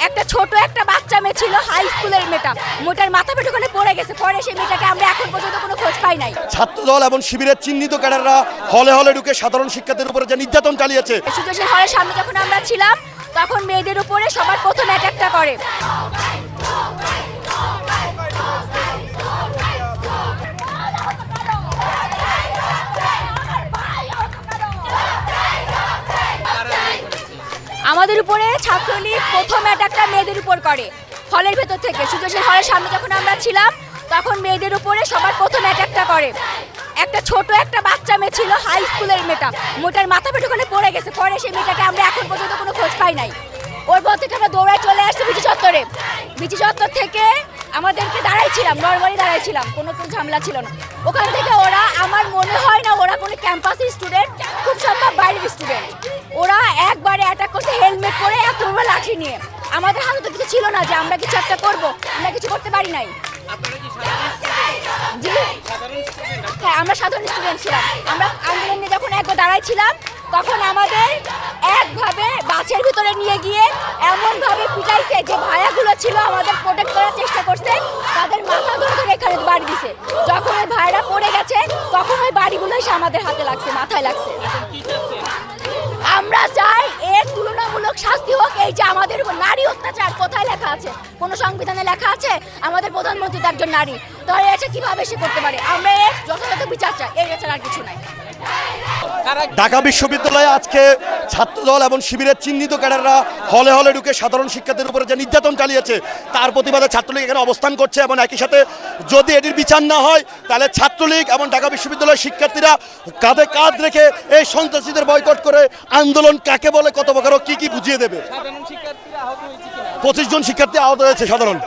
একটা ছোট একটা বাচ্চা মেয়ে ছিল, হাই স্কুলের মেয়েটা, মোটার মাথা পেটে ওখানে পড়ে গেছে। পরে সেই মেয়েটাকে আমরা এখন পর্যন্ত কোনো খোঁজ পাই নাই। ছাত্রদল এবং শিবিরের চিহ্নিত ক্যাডাররা হলে হলে ঢুকে সাধারণ শিক্ষার্থীদের উপরে যে নির্যাতন চালিয়েছে, সুজনের হলের সামনে যখন আমরা ছিলাম তখন মেয়েদের উপরে সবার প্রথম অ্যাটাকটা করে। আমাদের উপরে ছাত্রলীগ প্রথম অ্যাটাকটা মেয়েদের উপর করে হলের ভেতর থেকে। সুজনের হলের সামনে যখন আমরা ছিলাম তখন মেয়েদের উপরে সবার প্রথম অ্যাটাকটা করে। একটা ছোট একটা বাচ্চা মেয়ে ছিল, হাই স্কুলের মেয়েটা, মোটার মাথা পেটে ওখানে পড়ে গেছে। পরে সেই মেয়েটাকে আমরা এখন পর্যন্ত কোনো খোঁজ পাই নাই। ওর পর থেকে আমরা দৌড়ায় চলে আসছি বিচি চত্বরে। বিচি চত্বর থেকে আমাদেরকে দাঁড়াইছিলাম, নর্মালি দাঁড়াইছিলাম, কোনো ঝামেলা ছিল না। ওখান থেকে ওরা, আমার মনে হয় না ওরা কোনো ক্যাম্পাসের স্টুডেন্ট, খুব সম্ভব বাইরের স্টুডেন্ট। ওরা একবারে অ্যাটাক করছে হেলমেট পরে, এত বড় লাঠি নিয়ে। আমাদের হাতে তো কিছু ছিল না যে আমরা কিছু একটা করবো, আমরা কিছু করতে পারি নাই। জি হ্যাঁ, আমরা সাধারণ স্টুডেন্ট ছিলাম। আমরা আন্দোলন নিয়ে যখন একবার দাঁড়াইছিলাম তখন আমাদের একভাবে বাসের ভিতরে নিয়ে গিয়ে এমনভাবে পিটাইছে যে ভাইয়াগুলো ছিল আমাদের প্রোটেক্ট করার চেষ্টা করছে, তাদের মাথা ধরে ধরে এখানে বাড়ি দিছে। যখন ওই ভাইরা পড়ে গেছে তখন ওই বাড়িগুলো এসে আমাদের হাতে লাগছে, মাথায় লাগছে। আমরা চাই এর তুলনামূলক শাস্তি হোক। এই যে আমাদের উপর নারী অত্যাচার কোথায় লেখা আছে? কোনো সংবিধানে লেখা আছে আমাদের প্রধানমন্ত্রী তার একজন নারী? তাহলে এটা কিভাবে সে করতে পারে? আমরা এর যথাযথ বিচার চাই, এর এছাড়া আর কিছু নাই। ঢাকা বিশ্ববিদ্যালয়ে আজকে ছাত্রদল এবং শিবিরের চিহ্নিত ক্যাডাররা হলে হলে ঢুকে সাধারণ শিক্ষার্থীদের উপরে যে নির্যাতন চালিয়েছে তার প্রতিবাদে ছাত্রলীগ এখানে অবস্থান করছে। এবং একই সাথে যদি এটির বিচার না হয় তাহলে ছাত্রলীগ এবং ঢাকা বিশ্ববিদ্যালয়ের শিক্ষার্থীরা কাঁধে কাঁধ রেখে এই সন্ত্রাসীদের বয়কট করে আন্দোলন কাকে বলে, কত প্রকার কি কি বুঝিয়ে দেবে। 25 জন শিক্ষার্থী আহত হয়েছে সাধারণ।